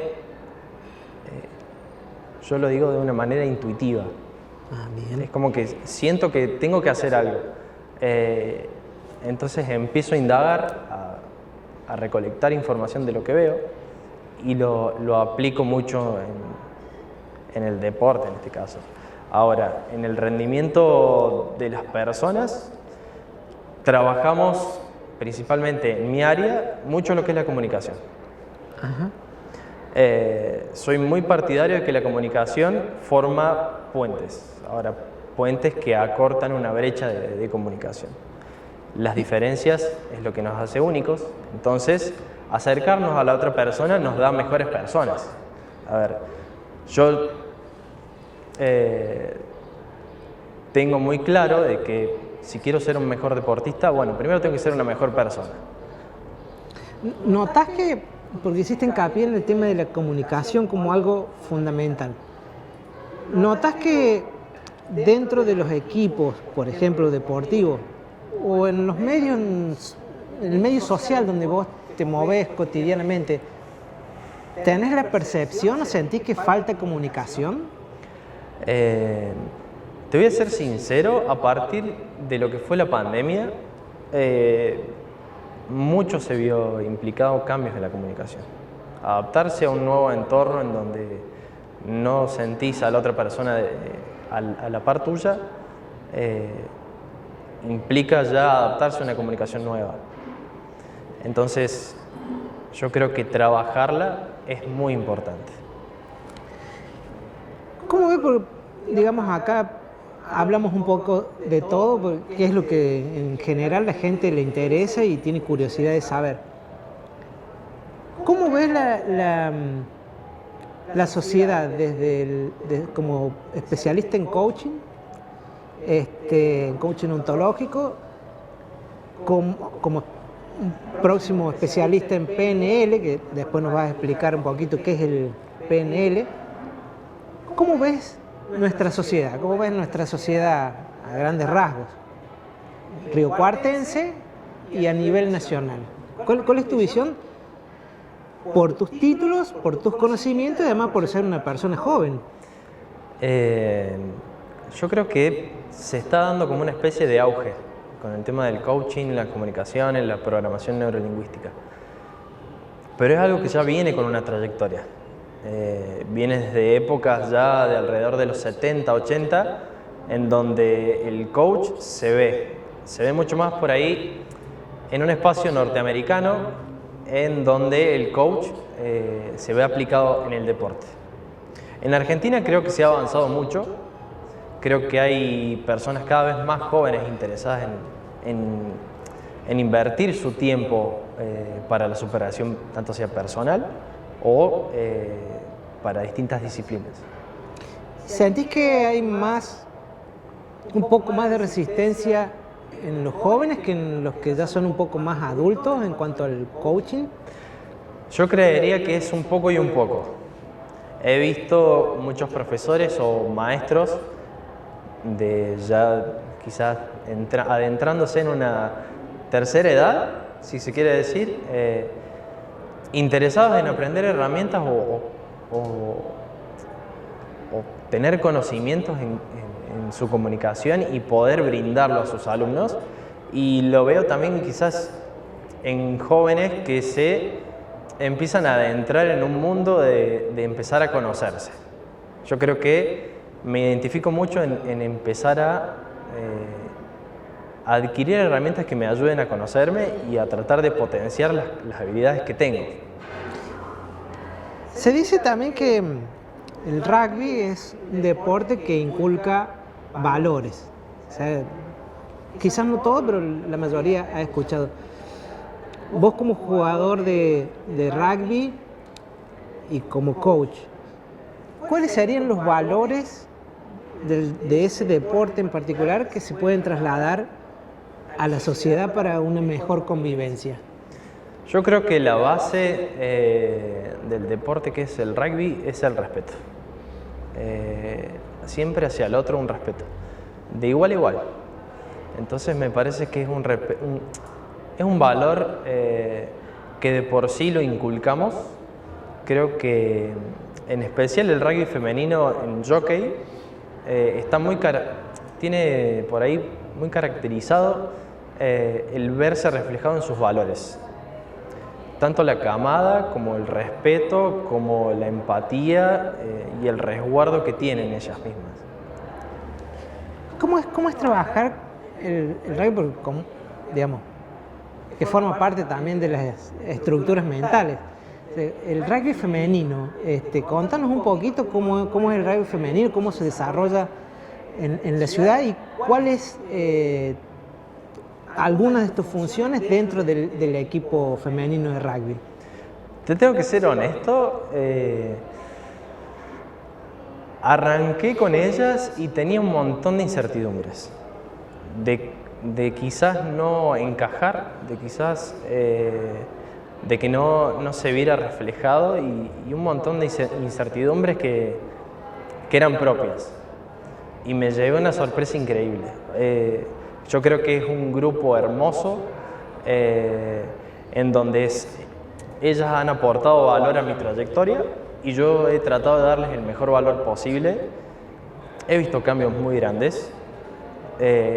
yo lo digo de una manera intuitiva. Bien. Es como que siento que tengo que hacer algo. Entonces empiezo a indagar, a recolectar información de lo que veo y lo aplico mucho en el deporte en este caso. Ahora, en el rendimiento de las personas, trabajamos principalmente en mi área mucho lo que es la comunicación. Soy muy partidario de que la comunicación forma puentes. Ahora, puentes que acortan una brecha de comunicación. Las diferencias es lo que nos hace únicos. Entonces, acercarnos a la otra persona nos da mejores personas. A ver, yo tengo muy claro de que si quiero ser un mejor deportista, bueno, primero tengo que ser una mejor persona. ¿Notás que, porque hiciste hincapié en el tema de la comunicación como algo fundamental, notas que dentro de los equipos, por ejemplo, deportivos, o en los medios, en el medio social donde vos te movés cotidianamente, ¿tenés la percepción o sentís que falta comunicación? Te voy a ser sincero, a partir de lo que fue la pandemia, mucho se vio implicado cambios en la comunicación. Adaptarse a un nuevo entorno en donde no sentís a la otra persona a la par tuya, implica ya adaptarse a una comunicación nueva. Entonces, yo creo que trabajarla es muy importante. ¿Cómo ves? Porque, digamos, acá hablamos un poco de todo, que es lo que en general la gente le interesa y tiene curiosidad de saber. ¿Cómo ves la sociedad como especialista en coaching, en coaching ontológico, como un próximo especialista en PNL, que después nos vas a explicar un poquito qué es el PNL? ¿Cómo ves nuestra sociedad? ¿Cómo ves nuestra sociedad a grandes rasgos? Riocuartense y a nivel nacional. ¿Cuál es tu visión? Por tus títulos, por tus conocimientos y además por ser una persona joven. Yo creo que se está dando como una especie de auge con el tema del coaching, la comunicación, la programación neurolingüística. Pero es algo que ya viene con una trayectoria. Viene desde épocas ya de alrededor de los 70, 80, en donde el coach se ve mucho más por ahí en un espacio norteamericano, en donde el coach se ve aplicado en el deporte. En Argentina creo que se ha avanzado mucho. Creo que hay personas cada vez más jóvenes interesadas en invertir su tiempo para la superación, tanto sea personal o para distintas disciplinas. ¿Sentís que hay un poco más de resistencia en los jóvenes que en los que ya son un poco más adultos en cuanto al coaching? Yo creería que es un poco y un poco. He visto muchos profesores o maestros de ya quizás adentrándose en una tercera edad, si se quiere decir, interesados en aprender herramientas o tener conocimientos en su comunicación y poder brindarlo a sus alumnos. Y lo veo también quizás en jóvenes que se empiezan a adentrar en un mundo de empezar a conocerse. Yo creo que me identifico mucho en empezar a adquirir herramientas que me ayuden a conocerme y a tratar de potenciar las habilidades que tengo. Se dice también que el rugby es un deporte que inculca valores. O sea, quizás no todo, pero la mayoría ha escuchado. Vos como jugador de rugby y como coach, ¿cuáles serían los valores de ese deporte en particular que se pueden trasladar a la sociedad para una mejor convivencia? Yo creo que la base del deporte que es el rugby es el respeto. Siempre hacia el otro un respeto, de igual a igual. Entonces me parece que es un valor que de por sí lo inculcamos. Creo que en especial el rugby femenino en jockey tiene por ahí muy caracterizado el verse reflejado en sus valores. Tanto la camada como el respeto, como la empatía y el resguardo que tienen ellas mismas. ¿Cómo es trabajar el rugby? Porque digamos, que forma parte también de las estructuras mentales. El rugby femenino, contanos un poquito cómo es el rugby femenino, cómo se desarrolla en la ciudad y cuáles algunas de tus funciones dentro del equipo femenino de rugby. Te tengo que ser honesto, arranqué con ellas y tenía un montón de incertidumbres, de quizás no encajar, de quizás de que no se viera reflejado y un montón de incertidumbres que eran propias. Y me llevé una sorpresa increíble. Yo creo que es un grupo hermoso en donde ellas han aportado valor a mi trayectoria y yo he tratado de darles el mejor valor posible. He visto cambios muy grandes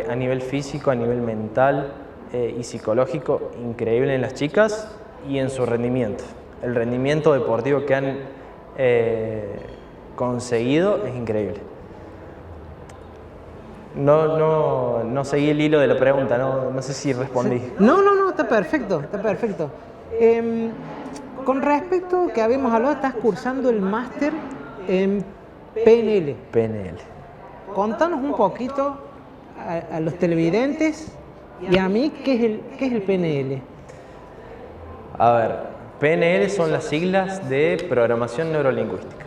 a nivel físico, a nivel mental y psicológico, increíble en las chicas y en su rendimiento. El rendimiento deportivo que han conseguido es increíble. No seguí el hilo de la pregunta, no sé si respondí. No, está perfecto, está perfecto. Con respecto a que habíamos hablado, estás cursando el máster en PNL. PNL. Contanos un poquito a los televidentes y a mí qué es el PNL. A ver, PNL son las siglas de programación neurolingüística.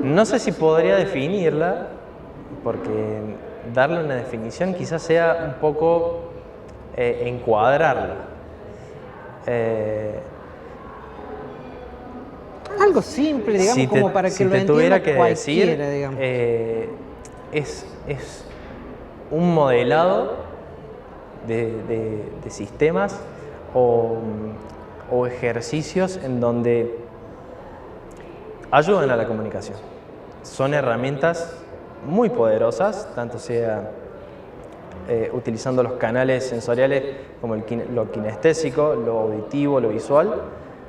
No sé si podría definirla, porque darle una definición quizás sea un poco encuadrarla. Algo simple, digamos, como para que lo entienda cualquiera, digamos. Es un modelado de sistemas o ejercicios en donde ayudan a la comunicación. Son herramientas muy poderosas, tanto sea utilizando los canales sensoriales como lo kinestésico, lo auditivo, lo visual,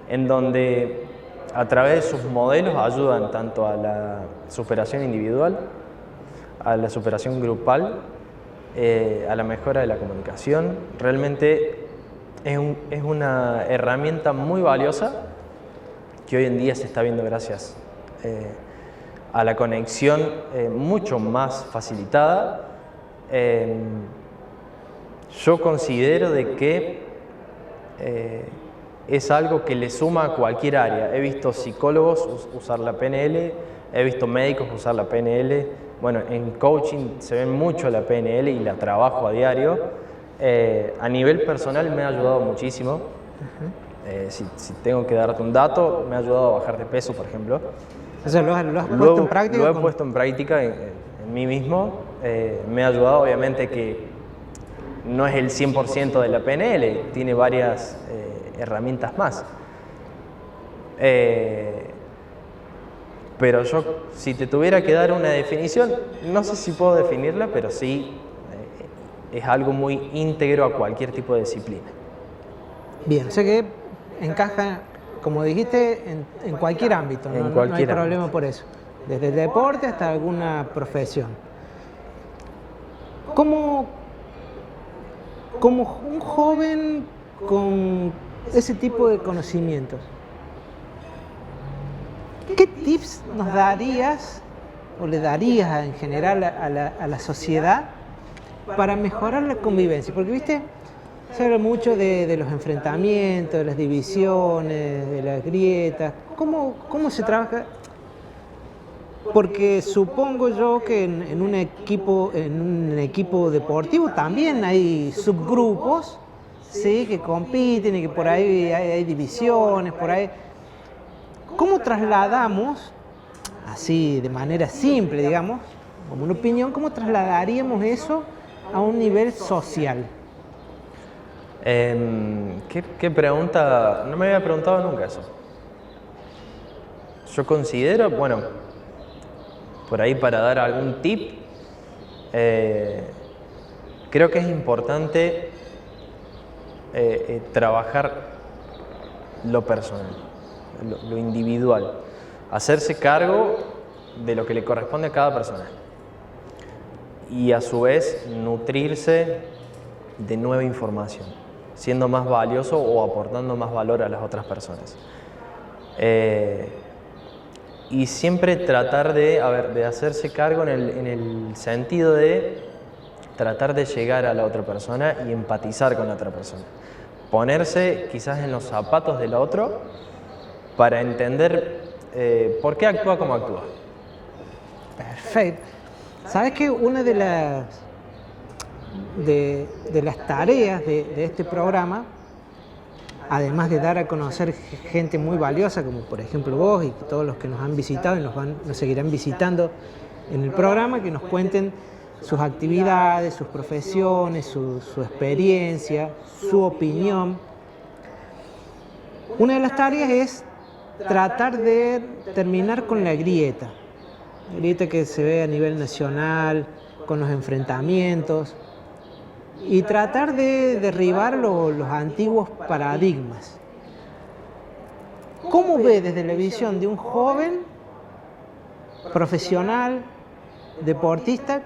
en donde a través de sus modelos ayudan tanto a la superación individual, a la superación grupal, a la mejora de la comunicación. Realmente es una herramienta muy valiosa que hoy en día se está viendo gracias a la conexión mucho más facilitada. Yo considero de que es algo que le suma a cualquier área. He visto psicólogos usar la PNL, he visto médicos usar la PNL. Bueno, en coaching se ve mucho la PNL y la trabajo a diario. A nivel personal me ha ayudado muchísimo. Si tengo que darte un dato, me ha ayudado a bajar de peso, por ejemplo. O sea, ¿lo has puesto en práctica? Lo he puesto en práctica en mí mismo. Me ha ayudado, obviamente, que no es el 100% de la PNL, tiene varias herramientas más. Pero yo, si te tuviera que dar una definición, no sé si puedo definirla, pero sí es algo muy íntegro a cualquier tipo de disciplina. Bien, o sea que encaja, como dijiste, en cualquier ámbito, no hay problema por eso. Desde el deporte hasta alguna profesión. Como un joven con ese tipo de conocimientos, ¿qué tips nos darías o le darías en general a la sociedad para mejorar la convivencia? Porque, viste, se habla mucho de los enfrentamientos, de las divisiones, de las grietas. ¿Cómo se trabaja? Porque supongo yo que en un equipo deportivo también hay subgrupos, sí, que compiten y que por ahí hay divisiones, por ahí. ¿Cómo trasladamos, así de manera simple, digamos, como una opinión, cómo trasladaríamos eso a un nivel social? ¿Qué pregunta? No me había preguntado nunca eso. Yo considero, bueno, por ahí para dar algún tip, creo que es importante trabajar lo personal, lo individual, hacerse cargo de lo que le corresponde a cada persona y a su vez nutrirse de nueva información, siendo más valioso o aportando más valor a las otras personas. Y siempre tratar de hacerse cargo en el sentido de tratar de llegar a la otra persona y empatizar con la otra persona. Ponerse quizás en los zapatos del otro para entender por qué actúa como actúa. Perfecto. ¿Sabes que una de las tareas de este programa, además de dar a conocer gente muy valiosa, como por ejemplo vos y todos los que nos han visitado y nos seguirán visitando en el programa, que nos cuenten sus actividades, sus profesiones, su experiencia, su opinión? Una de las tareas es tratar de terminar con la grieta que se ve a nivel nacional, con los enfrentamientos, y tratar de derribar los antiguos paradigmas. ¿Cómo ve desde la visión de un joven profesional, deportista,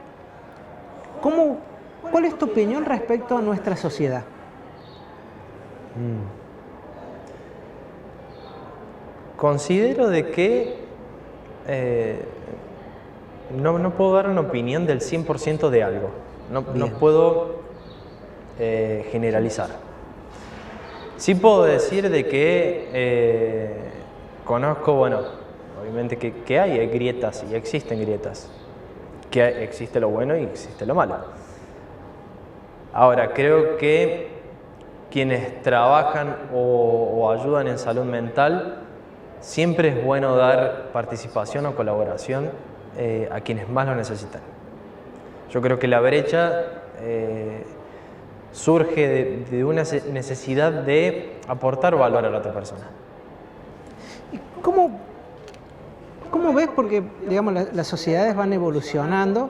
cuál es tu opinión respecto a nuestra sociedad? Considero de que no puedo dar una opinión del 100% de algo. No puedo generalizar. Sí puedo decir de que conozco, bueno, obviamente que hay grietas y existen grietas. Que existe lo bueno y existe lo malo. Ahora, creo que quienes trabajan o ayudan en salud mental, siempre es bueno dar participación o colaboración a quienes más lo necesitan. Yo creo que la brecha surge de una necesidad de aportar valor a la otra persona. ¿Cómo ves? Porque, digamos, las sociedades van evolucionando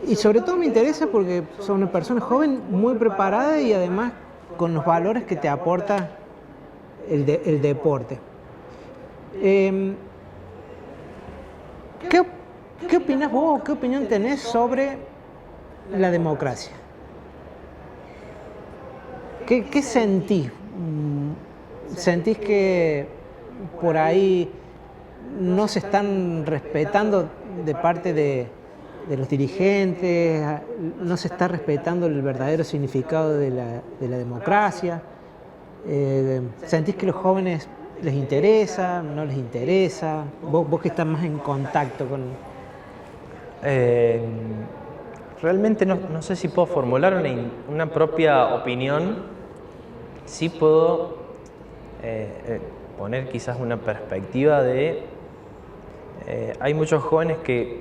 y sobre todo me interesa porque sos una persona joven, muy preparada y además con los valores que te aporta el deporte. ¿Qué opinas vos? ¿Qué opinión tenés sobre la democracia? ¿Qué sentís? ¿Sentís que por ahí no se están respetando de parte de los dirigentes? ¿No se está respetando el verdadero significado de la democracia? ¿Sentís que a los jóvenes les interesa, no les interesa? Vos que estás más en contacto con... Realmente no sé si puedo formular una propia opinión. Sí puedo poner quizás una perspectiva de... hay muchos jóvenes que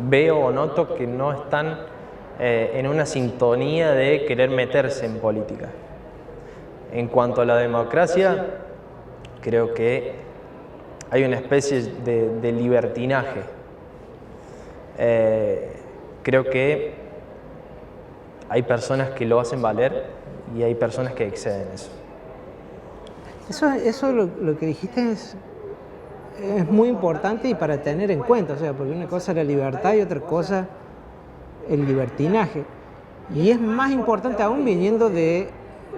veo o noto que no están en una sintonía de querer meterse en política. En cuanto a la democracia, creo que hay una especie de libertinaje. Creo que hay personas que lo hacen valer y hay personas que exceden eso. Eso lo que dijiste es muy importante y para tener en cuenta, o sea, porque una cosa es la libertad y otra cosa el libertinaje. Y es más importante aún viniendo de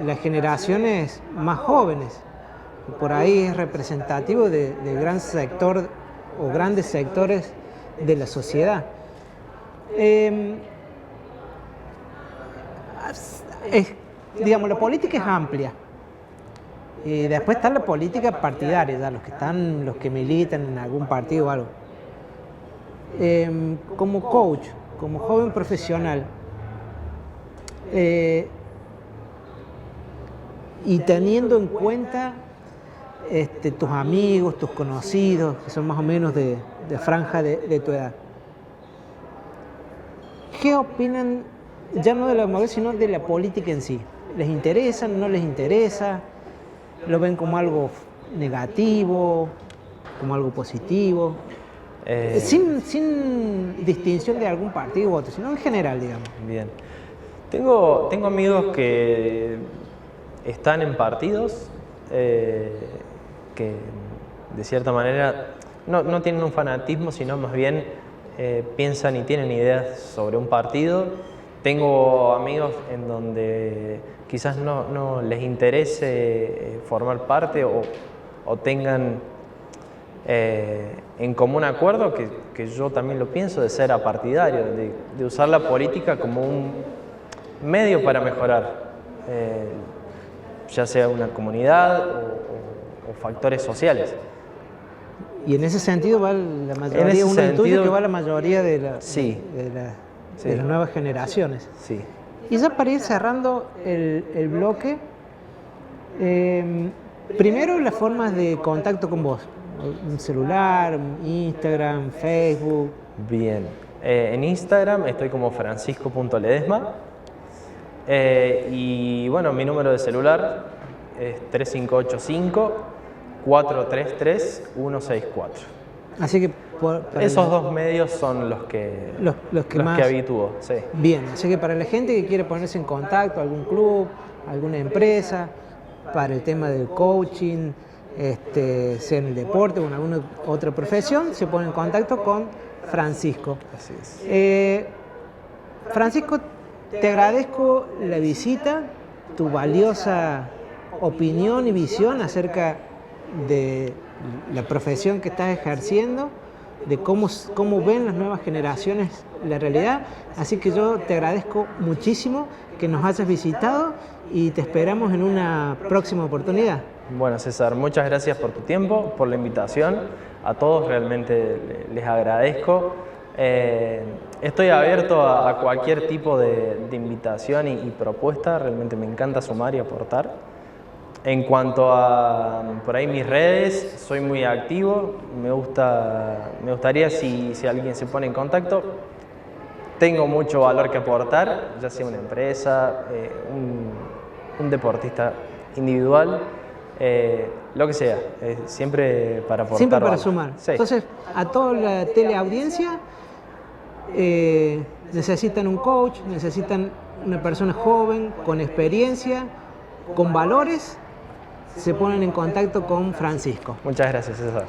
las generaciones más jóvenes. Por ahí es representativo del gran sector o grandes sectores de la sociedad. Digamos, la política es amplia. Y después está la política partidaria, ya, los que militan en algún partido o algo. Como coach, como joven profesional, y teniendo en cuenta tus amigos, tus conocidos, que son más o menos de franja de tu edad, ¿qué opinan, ya no de la democracia, sino de la política en sí? ¿Les interesa, no les interesa? ¿Lo ven como algo negativo, como algo positivo? Sin distinción de algún partido u otro, sino en general, digamos. Bien. Tengo amigos que están en partidos que de cierta manera no tienen un fanatismo, sino más bien piensan y tienen ideas sobre un partido tengo amigos en donde quizás no les interese formar parte o tengan en común acuerdo, que yo también lo pienso, de ser apartidario, de usar la política como un medio para mejorar, ya sea una comunidad o factores sociales. Y en ese sentido va la mayoría, En ese uno intuye sentido, que va la mayoría de sí. de las nuevas generaciones. Sí. Y ya para ir cerrando el bloque, primero las formas de contacto con vos. Un celular, Instagram, Facebook. Bien. En Instagram estoy como francisco.ledesma. Y bueno, mi número de celular es 3585-433-164. Así que Esos dos medios son los que más habitúo. Sí. Bien, así que para la gente que quiere ponerse en contacto, algún club, alguna empresa, para el tema del coaching, sea en el deporte o en alguna otra profesión, se pone en contacto con Francisco. Así es. Francisco, te agradezco la visita, tu valiosa opinión y visión acerca de la profesión que estás ejerciendo, de cómo ven las nuevas generaciones la realidad. Así que yo te agradezco muchísimo que nos hayas visitado y te esperamos en una próxima oportunidad. Bueno, César, muchas gracias por tu tiempo, por la invitación. A todos realmente les agradezco. Estoy abierto a cualquier tipo de invitación y propuesta. Realmente me encanta sumar y aportar. En cuanto a por ahí mis redes, soy muy activo. Me gustaría si alguien se pone en contacto. Tengo mucho valor que aportar, ya sea una empresa, un deportista individual. Lo que sea, siempre para aportar. Siempre para valor. sumar. Sí. Entonces, a toda la teleaudiencia, necesitan un coach, necesitan una persona joven, con experiencia, con valores, se ponen en contacto con Francisco. Muchas gracias, César.